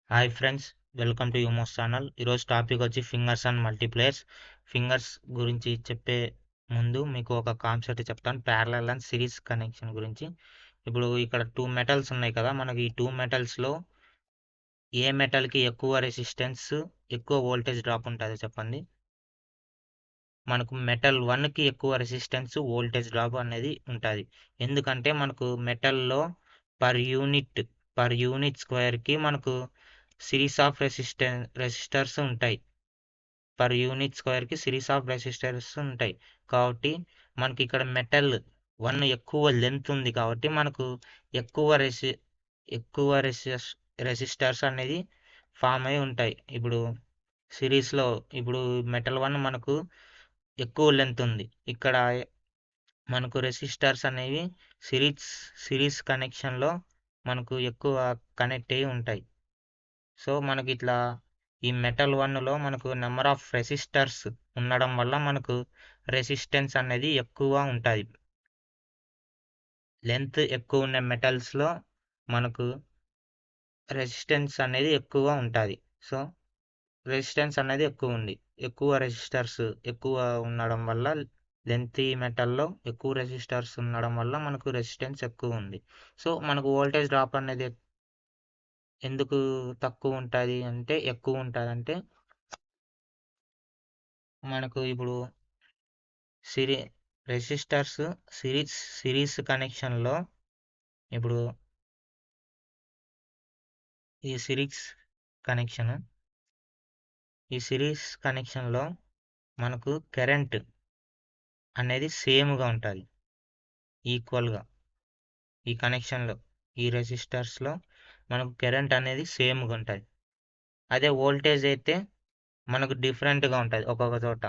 Hi friends, welcome to యూమోస్ channel. ఈరోజు topic వచ్చి ఫింగర్స్ అండ్ మల్టీప్లేయర్స్. ఫింగర్స్ గురించి చెప్పే ముందు మీకు ఒక కాన్సెప్ట్ చెప్తాను, ప్యారలల్ అండ్ సిరీస్ కనెక్షన్ గురించి. ఇప్పుడు ఇక్కడ టూ మెటల్స్ ఉన్నాయి కదా, మనకి ఈ టూ మెటల్స్లో ఏ మెటల్కి ఎక్కువ రెసిస్టెన్స్, ఎక్కువ వోల్టేజ్ డ్రాప్ ఉంటుంది చెప్పండి. మనకు మెటల్ వన్కి ఎక్కువ రెసిస్టెన్స్, వోల్టేజ్ డ్రాప్ అనేది ఉంటుంది. ఎందుకంటే మనకు మెటల్లో పర్ యూనిట్ స్క్వేర్కి మనకు సిరీస్ ఆఫ్ రెసిస్టర్స్ ఉంటాయి. పర్ యూనిట్ స్క్వేర్కి సిరీస్ ఆఫ్ రెసిస్టర్స్ ఉంటాయి. కాబట్టి మనకి ఇక్కడ మెటల్ వన్ ఎక్కువ లెంత్ ఉంది కాబట్టి మనకు ఎక్కువ ఎక్కువ రెసిస్టర్స్ అనేది ఫామ్ అయి ఉంటాయి. ఇప్పుడు సిరీస్లో ఇప్పుడు మెటల్ వన్ మనకు ఎక్కువ లెంత్ ఉంది. ఇక్కడ మనకు రెసిస్టర్స్ అనేవి సిరీస్ కనెక్షన్లో మనకు ఎక్కువ కనెక్ట్ అయి ఉంటాయి. సో మనకి ఇట్లా ఈ మెటల్ వన్లో మనకు నెంబర్ ఆఫ్ రెసిస్టర్స్ ఉండడం వల్ల మనకు రెసిస్టెన్స్ అనేది ఎక్కువ ఉంటుంది. లెంత్ ఎక్కువ ఉన్న మెటల్స్లో మనకు రెసిస్టెన్స్ అనేది ఎక్కువ ఉంటుంది. సో రెసిస్టెన్స్ అనేది ఎక్కువ రెసిస్టర్స్ ఎక్కువ ఉండడం వల్ల, లెంత్ మెటల్లో ఎక్కువ రెసిస్టర్స్ ఉండడం వల్ల మనకు రెసిస్టెన్స్ ఎక్కువ ఉంది. సో మనకు వోల్టేజ్ డ్రాప్ అనేది ఎందుకు తక్కువ ఉంటుంది అంటే, ఎక్కువ ఉంటుంది అంటే మనకు ఇప్పుడు రెసిస్టర్స్ సిరీస్ కనెక్షన్లో ఇప్పుడు ఈ సిరీస్ కనెక్షన్లో మనకు కరెంట్ అనేది సేమ్గా ఉంటుంది, ఈక్వల్గా. ఈ కనెక్షన్లో ఈ రెసిస్టర్స్లో మనకు కరెంట్ అనేది సేమ్గా ఉంటుంది. అదే వోల్టేజ్ అయితే మనకు డిఫరెంట్గా ఉంటుంది. ఒక్కొక్క చోట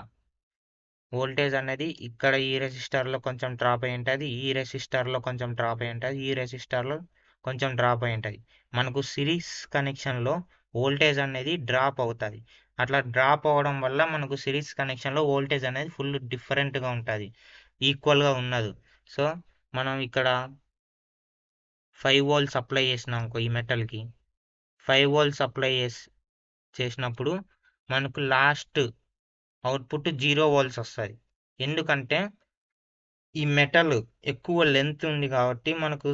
వోల్టేజ్ అనేది ఇక్కడ ఈ రెసిస్టర్లో కొంచెం డ్రాప్ అయి ఉంటుంది, ఈ రెసిస్టర్లో కొంచెం డ్రాప్ అయి ఉంటుంది, ఈ రెసిస్టర్లో కొంచెం డ్రాప్ అయి ఉంటుంది. మనకు సిరీస్ కనెక్షన్లో వోల్టేజ్ అనేది డ్రాప్ అవుతుంది. అట్లా డ్రాప్ అవ్వడం వల్ల మనకు సిరీస్ కనెక్షన్లో వోల్టేజ్ అనేది ఫుల్ డిఫరెంట్గా ఉంటుంది, ఈక్వల్గా ఉండదు. సో మనం ఇక్కడ 5 వోల్ట్స్ అప్లై చేసినాం ఈ మెటల్కి. 5 వోల్ట్స్ అప్లై చేసినప్పుడు మనకు లాస్ట్ అవుట్పుట్ 0 వోల్ట్స్ వస్తుంది. ఎందుకంటే ఈ మెటల్ ఎక్కువ లెంత్ ఉంది కాబట్టి మనకు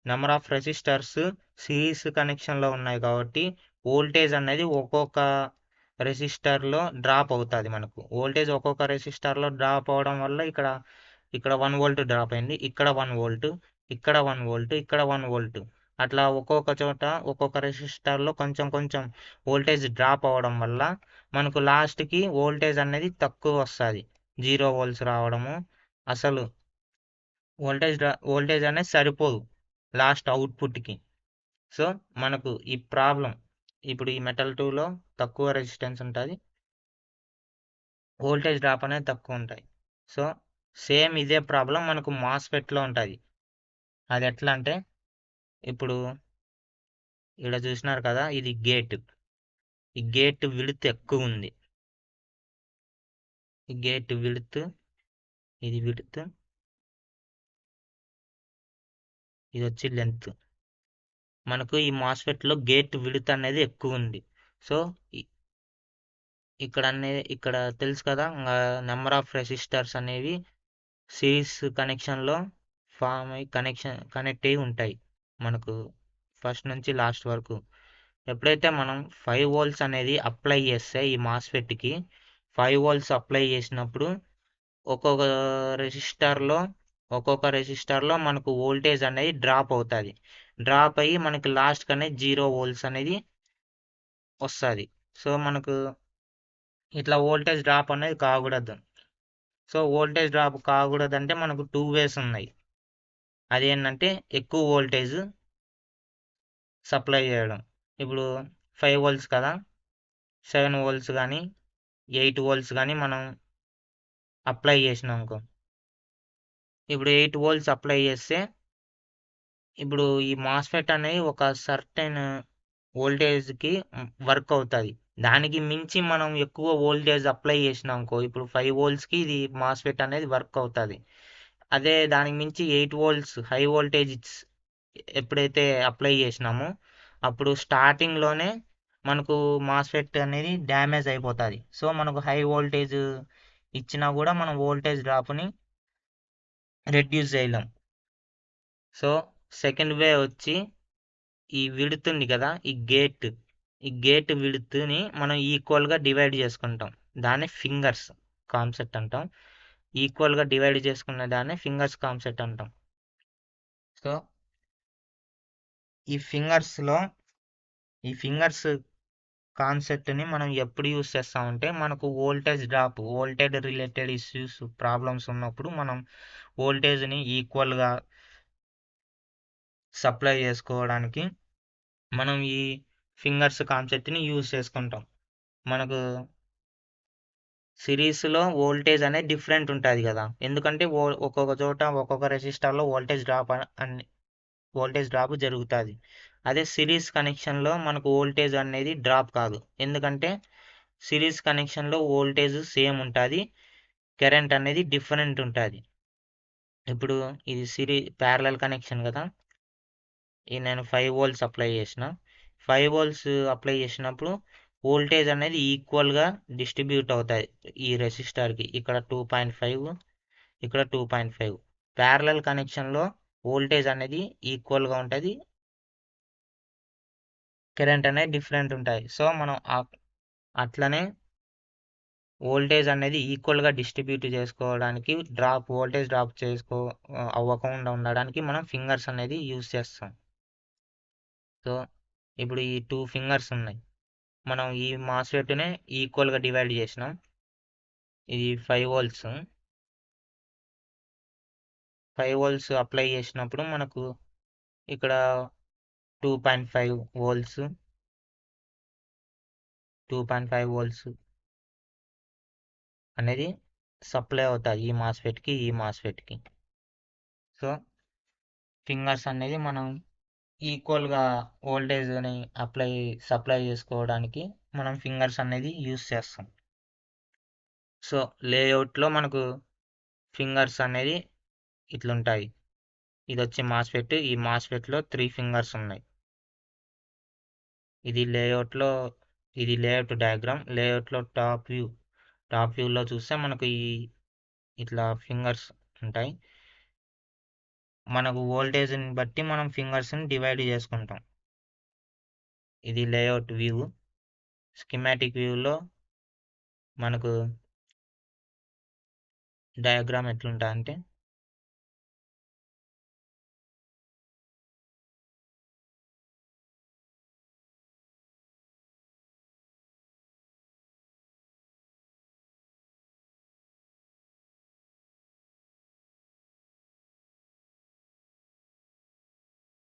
నెంబర్ ఆఫ్ రెసిస్టర్స్ సిరీస్ కనెక్షన్లో ఉన్నాయి కాబట్టి వోల్టేజ్ అనేది ఒక్కొక్క రెసిస్టర్లో డ్రాప్ అవుతుంది. మనకు వోల్టేజ్ ఒక్కొక్క రెసిస్టర్లో డ్రాప్ అవడం వల్ల ఇక్కడ 1 వోల్ట్ డ్రాప్ అయింది, ఇక్కడ 1 వోల్ట్, ఇక్కడ 1 వోల్ట్, ఇక్కడ 1 వోల్ట్. అట్లా ఒక్కొక్క చోట ఒక్కొక్క రెసిస్టర్లో కొంచెం కొంచెం వోల్టేజ్ డ్రాప్ అవ్వడం వల్ల మనకు లాస్ట్కి వోల్టేజ్ అనేది తక్కువ వస్తుంది, 0 వోల్ట్స్ రావడము. అసలు వోల్టేజ్ అనేది సరిపోదు లాస్ట్ అవుట్పుట్కి. సో మనకు ఈ ప్రాబ్లం ఇప్పుడు ఈ మెటల్ 2లో తక్కువ రెసిస్టెన్స్ ఉంటుంది, వోల్టేజ్ డ్రాప్ అనేది తక్కువ ఉంటాయి. సో సేమ్ ఇదే ప్రాబ్లం మనకు మాస్ఫెట్లో ఉంటుంది. అది ఎట్లా అంటే, ఇప్పుడు ఇక్కడ చూసినారు కదా, ఇది గేట్. ఈ గేట్ విడ్త్ ఎక్కువ ఉంది. ఈ గేట్ విడ్త్, ఇది విడ్త్, ఇది వచ్చి లెంత్. మనకు ఈ మాస్ఫెట్లో గేట్ విడ్త్ అనేది ఎక్కువ ఉంది. సో ఇక్కడ తెలుసు కదా, నెంబర్ ఆఫ్ రెసిస్టర్స్ అనేవి సిరీస్ కనెక్షన్లో ఫామ్ అయ్యి కనెక్ట్ అయ్యి ఉంటాయి మనకు ఫస్ట్ నుంచి లాస్ట్ వరకు. ఎప్పుడైతే మనం 5 వోల్ట్స్ అనేది అప్లై చేస్తే ఈ మాస్ఫెట్కి 5 వోల్ట్స్ అప్లై చేసినప్పుడు ఒక్కొక్క రెసిస్టర్లో మనకు వోల్టేజ్ అనేది డ్రాప్ అవుతుంది. డ్రాప్ అయ్యి మనకి లాస్ట్ అనేది 0 వోల్ట్స్ అనేది వస్తుంది. సో మనకు ఇట్లా వోల్టేజ్ డ్రాప్ అనేది కాకూడదు. సో వోల్టేజ్ డ్రాప్ కాకూడదంటే మనకు 2 వేస్ ఉన్నాయి. అదేంటంటే ఎక్కువ వోల్టేజ్ సప్లై చేయడం. ఇప్పుడు 5 వోల్ట్స్ కదా, 7 వోల్ట్స్ కానీ 8 వోల్ట్స్ కానీ మనం అప్లై చేసినాం అనుకో. ఇప్పుడు 8 వోల్ట్స్ అప్లై చేస్తే ఇప్పుడు ఈ మాస్ఫెట్ అనేది ఒక సర్టెన్ వోల్టేజ్కి వర్క్ అవుతుంది. దానికి మించి మనం ఎక్కువ వోల్టేజ్ అప్లై చేసినాం అనుకో, ఇప్పుడు 5 వోల్ట్స్కి ఇది మాస్ఫెట్ అనేది వర్క్ అవుతుంది. అదే దానికి మించి 8 వోల్ట్స్ హై వోల్టేజ్ ఎప్పుడైతే అప్లై చేసినామో అప్పుడు స్టార్టింగ్లోనే మనకు మాస్ఫెట్ అనేది డ్యామేజ్ అయిపోతుంది. సో మనకు హై వోల్టేజ్ ఇచ్చినా కూడా మనం వోల్టేజ్ డ్రాప్ని రెడ్యూస్ చేయలేం. సో సెకండ్ వే వచ్చి ఈ విడుతుంది కదా, ఈ గేట్ విడుతుని మనం ఈక్వల్గా డివైడ్ చేసుకుంటాం. దాన్ని ఫింగర్స్ కాన్సెప్ట్ అంటాం. ఈక్వల్గా డివైడ్ చేసుకున్న దాన్ని ఫింగర్స్ కాన్సెప్ట్ అంటాం. సో ఈ ఫింగర్స్ కాన్సెప్ట్ని మనం ఎప్పుడు యూస్ చేస్తామంటే మనకు వోల్టేజ్ రిలేటెడ్ ఇష్యూస్ ప్రాబ్లమ్స్ ఉన్నప్పుడు మనం వోల్టేజ్ని ఈక్వల్గా సప్లై చేసుకోవడానికి మనం ఈ ఫింగర్స్ కాన్సెప్ట్ని యూజ్ చేసుకుంటాం. మనకు సిరీస్లో వోల్టేజ్ అనేది డిఫరెంట్ ఉంటుంది కదా, ఎందుకంటే ఒక్కొక్క చోట ఒక్కొక్క రెసిస్టర్లో వోల్టేజ్ డ్రాప్ జరుగుతుంది. అదే సిరీస్ కనెక్షన్లో మనకు వోల్టేజ్ అనేది డ్రాప్ కాదు, ఎందుకంటే సిరీస్ కనెక్షన్లో వోల్టేజ్ సేమ్ ఉంటుంది, కరెంట్ అనేది డిఫరెంట్ ఉంటుంది. ఇప్పుడు ఇది ప్యారలల్ కనెక్షన్ కదా, ఇది నేను 5 volts అప్లై చేసిన. 5 volts అప్లై చేసినప్పుడు వోల్టేజ్ అనేది ఈక్వల్గా డిస్ట్రిబ్యూట్ అవుతాయి ఈ రెసిస్టర్కి. ఇక్కడ 2.5, ఇక్కడ 2.5. ప్యారలల్ కనెక్షన్లో వోల్టేజ్ అనేది ఈక్వల్గా ఉంటుంది, కరెంట్ అనేది డిఫరెంట్ ఉంటాయి. సో మనం అట్లనే వోల్టేజ్ అనేది ఈక్వల్గా డిస్ట్రిబ్యూట్ చేసుకోవడానికి వోల్టేజ్ డ్రాప్ అవ్వకుండా ఉండడానికి మనం ఫింగర్స్ అనేది యూజ్ చేస్తాం. సో ఇప్పుడు ఈ 2 ఫింగర్స్ ఉన్నాయి, మనం ఈ మాస్ఫెట్నే ఈక్వల్గా డివైడ్ చేసినాం. ఇది 5 volts. 5 volts అప్లై చేసినప్పుడు మనకు ఇక్కడ 2.5 volts, 2.5 volts అనేది సప్లై అవుతాయి ఈ మాస్ఫెట్కి. సో ఫింగర్స్ అనేది మనం ఈక్వల్గా వోల్టేజ్ని సప్లై చేసుకోవడానికి మనం ఫింగర్స్ అనేది యూస్ చేస్తాం. సో లేఅవుట్లో మనకు ఫింగర్స్ అనేది ఇట్లుంటాయి. ఇది వచ్చి మాస్ఫెట్, ఈ మాస్ఫెట్లో 3 ఫింగర్స్ ఉన్నాయి. ఇది లేఅవుట్ డయాగ్రామ్. లేఅవుట్లో టాప్ వ్యూలో చూస్తే మనకు ఇట్లా ఫింగర్స్ ఉంటాయి. మనకు వోల్టేజ్ని బట్టి మనం ఫింగర్స్ని డివైడ్ చేసుకుంటాం. ఇది లేఅవుట్ వ్యూ. స్కీమాటిక్ వ్యూలో మనకు డయాగ్రామ్ ఎట్లుంటుంది అంటే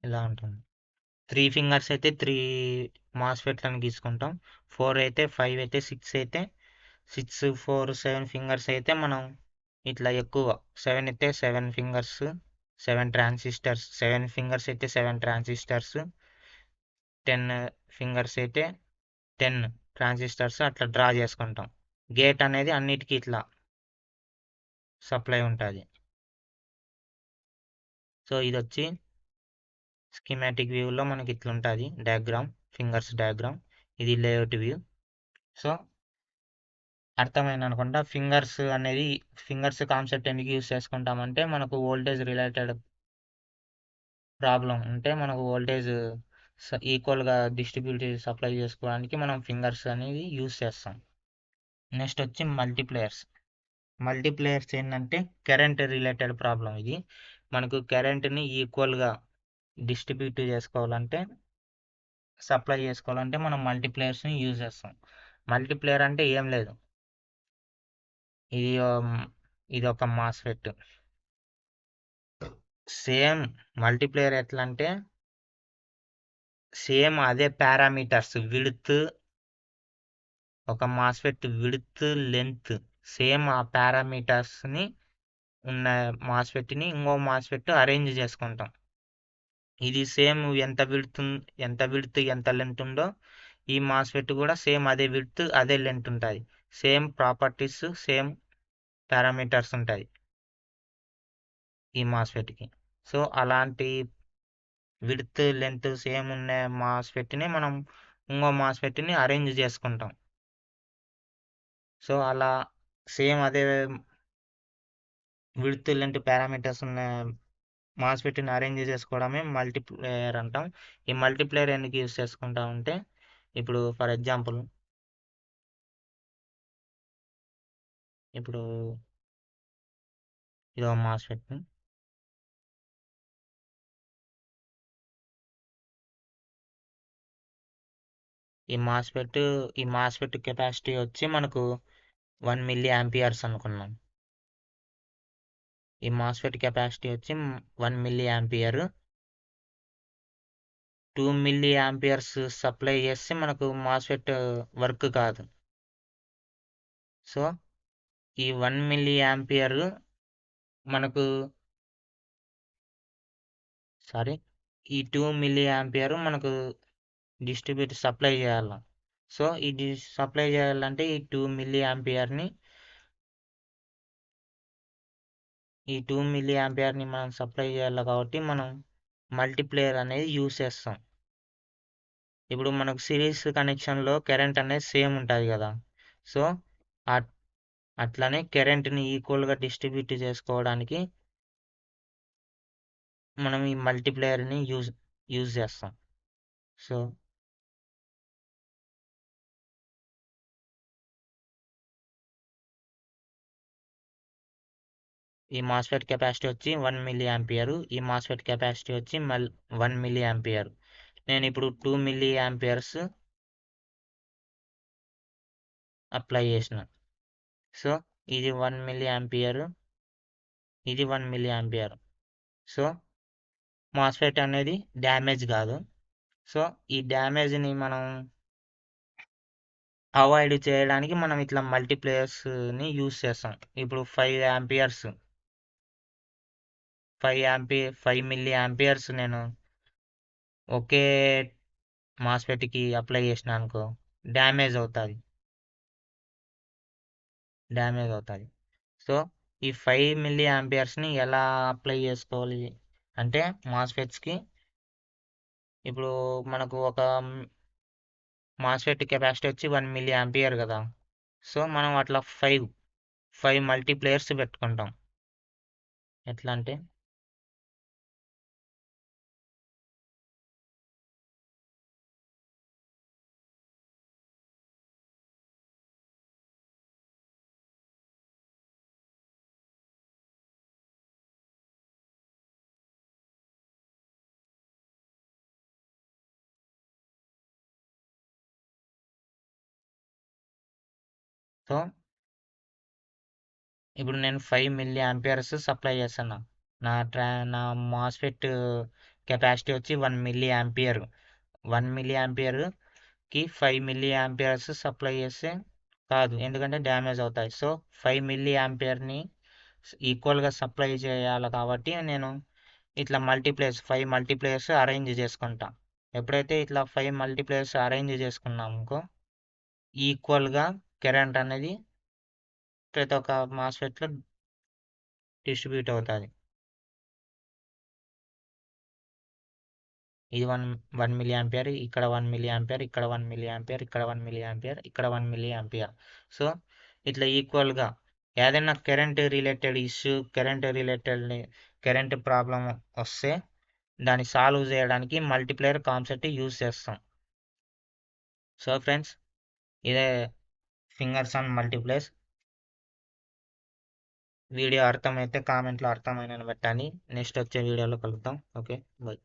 ఇలా ఉంటుంది. 3 ఫింగర్స్ అయితే 3 మాస్ఫెట్లను తీసుకుంటాం. 4 అయితే 5 అయితే 6 అయితే 6, 4, 7 ఫింగర్స్ అయితే మనం ఇట్లా ఎక్కువ 7 అయితే 7 ఫింగర్స్, 7 ట్రాన్సిస్టర్స్. 7 ఫింగర్స్ అయితే 7 ట్రాన్సిస్టర్స్, 10 ఫింగర్స్ అయితే 10 ట్రాన్సిస్టర్స్ అట్లా డ్రా చేసుకుంటాం. గేట్ అనేది అన్నిటికీ ఇట్లా సప్లై ఉంటుంది. సో ఇది వచ్చి స్కీమాటిక్ వ్యూలో మనకి ఇట్లా ఉంటుంది డయాగ్రామ్, ఫింగర్స్ డయాగ్రామ్. ఇది లేఅవుట్ వ్యూ. సో అర్థమైంది అనుకుంటా. ఫింగర్స్ కాన్సెప్ట్ ఎందుకు యూస్ చేసుకుంటామంటే మనకు వోల్టేజ్ రిలేటెడ్ ప్రాబ్లం ఉంటే మనకు వోల్టేజ్ ఈక్వల్గా డిస్ట్రిబ్యూట్ సప్లై చేసుకోవడానికి మనం ఫింగర్స్ అనేది యూస్ చేస్తాం. నెక్స్ట్ వచ్చి మల్టీప్లేయర్స్ ఏంటంటే కరెంట్ రిలేటెడ్ ప్రాబ్లం. ఇది మనకు కరెంట్ని ఈక్వల్గా డిస్ట్రిబ్యూట్ సప్లై చేసుకోవాలంటే మనం మల్టీప్లేయర్స్ని యూజ్ చేస్తాం. మల్టీప్లేయర్ అంటే ఏం లేదు, ఇది ఒక మాస్ఫెట్. సేమ్ మల్టీప్లేయర్ ఎట్లా అంటే సేమ్ అదే పారామీటర్స్, ఒక మాస్ఫెట్ విడ్త్, లెంత్ సేమ్ ఆ పారామీటర్స్ని ఉన్న మాస్ఫెట్ని ఇంకో మాస్ఫెట్ అరేంజ్ చేసుకుంటాం. ఇది సేమ్ ఎంత విడ్త్ ఎంత లెంత్ ఉందో ఈ మాస్ఫెట్ కూడా సేమ్ అదే విడ్త్ అదే లెంత్ ఉంటుంది. సేమ్ ప్రాపర్టీస్, సేమ్ పారామీటర్స్ ఉంటాయి ఈ మాస్ఫెట్కి. సో అలాంటి విడ్త్ లెంత్ సేమ్ ఉన్న మాస్ఫెట్ని మనం ఇంకో మాస్ఫెట్ని అరేంజ్ చేసుకుంటాం. సో అలా సేమ్ అదే విడ్త్ లెంత్ పారామీటర్స్ ఉన్న మాస్ఫెట్ని అరేంజ్ చేసుకోవడమే మల్టీప్లేయర్ అంటాం. ఈ మల్టీప్లేయర్ ఎందుకు యూస్ చేసుకుంటాం అంటే, ఇప్పుడు ఫర్ ఎగ్జాంపుల్ ఇప్పుడు ఇదో మాస్ఫెట్, ఈ మాస్ఫెట్ కెపాసిటీ వచ్చి మనకు 1 మిల్లీ యాంపియర్స్ అనుకున్నాం. ఈ మాస్ఫెట్ కెపాసిటీ వచ్చి 1 milli ampere. 2 milli amperes supply చేస్తే మనకు మాస్ఫెట్ వర్క్ కాదు. సో ఈ 1 మిల్లీ యాంపియర్ మనకు ఈ 2 మిల్లీ యాంపియర్ మనకు డిస్ట్రిబ్యూట్ సప్లై చేయాలి. సో ఇది సప్లై చేయాలంటే ఈ 2 మిల్లీ యాంపియర్ని మనం సప్లై చేయాలి కాబట్టి మనం మల్టీప్లేయర్ అనేది యూస్ చేస్తాం. ఇప్పుడు మనకు సిరీస్ కనెక్షన్లో కరెంట్ అనేది సేమ్ ఉంటుంది కదా. సో అట్లనే కరెంట్ని ఈక్వల్గా డిస్ట్రిబ్యూట్ చేసుకోవడానికి మనం ఈ మల్టీప్లేయర్ని యూజ్ చేస్తాం. సో ఈ మాస్ఫెట్ కెపాసిటీ వచ్చి 1 మిల్లీ యాంపియర్, ఈ మాస్ఫెట్ కెపాసిటీ వచ్చి 1 మిల్లీ యాంపియర్. నేను ఇప్పుడు 2 మిల్లీ యాంపియర్స్ అప్లై చేసిన. సో ఇది 1 మిల్లీ యాంపియర్, ఇది 1 మిల్లీ యాంపియర్. సో మాస్ఫెట్ అనేది డ్యామేజ్ కాదు. సో ఈ డ్యామేజ్ని మనం అవాయిడ్ చేయడానికి మనం ఇట్లా మల్టీప్లేయర్స్ని యూస్ చేస్తాం. ఇప్పుడు 5 మిల్లీ యాంపియర్స్ నేను ఒకే మాస్ఫెట్కి అప్లై చేసిన అనుకో, డ్యామేజ్ అవుతుంది. సో ఈ 5 మిల్లీ యాంపియర్స్ని ఎలా అప్లై చేసుకోవాలి అంటే మాస్ఫెట్స్కి, ఇప్పుడు మనకు ఒక మాస్ఫెట్ కెపాసిటీ వచ్చి 1 మిల్లీ యాంపియర్ కదా. సో మనం అట్లా 5 మల్టీప్లేయర్స్ పెట్టుకుంటాం. ఎట్లా అంటే సో ఇప్పుడు నేను 5 మిల్లీ యాంపియర్స్ సప్లై చేస్తున్నా. నా మాస్ఫెట్ కెపాసిటీ వచ్చి 1 మిల్లీ యాంపియర్. 1 మిల్లీ యాంపియర్కి 5 మిల్లీ యాంపియర్స్ సప్లై చేస్తే కాదు, ఎందుకంటే డ్యామేజ్ అవుతాయి. సో 5 మిల్లీ యాంపియర్ని ఈక్వల్గా సప్లై చేయాలి కాబట్టి నేను ఇట్లా 5 మల్టీప్లేయర్స్ అరేంజ్ చేసుకుంటా. ఎప్పుడైతే ఇట్లా 5 మల్టీప్లేయర్స్ అరేంజ్ చేసుకున్నామనుకో, ఈక్వల్గా కరెంట్ అనేది ప్రతి ఒక్క మాస్ఫెట్లో డిస్ట్రిబ్యూట్ అవుతుంది. ఇది 1 మిల్లీ యాంపియర్, ఇక్కడ 1 మిల్లీ యాంపియర్, ఇక్కడ 1 మిల్లీ యాంపియర్, ఇక్కడ 1 మిల్లీ యాంపియర్, ఇక్కడ 1 మిల్లీ యాంపియర్. సో ఇట్లా ఈక్వల్గా ఏదైనా కరెంట్ ప్రాబ్లం వస్తే దాన్ని సాల్వ్ చేయడానికి మల్టీప్లేయర్ కాన్సెప్ట్ యూజ్ చేస్తాం. సో ఫ్రెండ్స్, ఇదే ఫింగర్స్ ఆన్ మల్టీప్లేస్. వీడియో అర్థమైతే కామెంట్లో అర్థమైనని పెట్టండి. నెక్స్ట్ వచ్చే వీడియోలో కలుద్దాం. Okay, by.